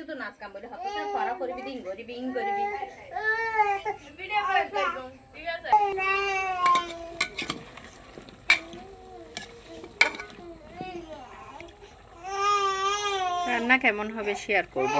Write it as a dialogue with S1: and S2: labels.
S1: শুধু নাচ কাম বলে হতো না পড়া করবি দিন গরিবি ইং গরিবি
S2: ভিডিও করে দেবো ঠিক আছে
S3: রান্না কেমন হবে শেয়ার করব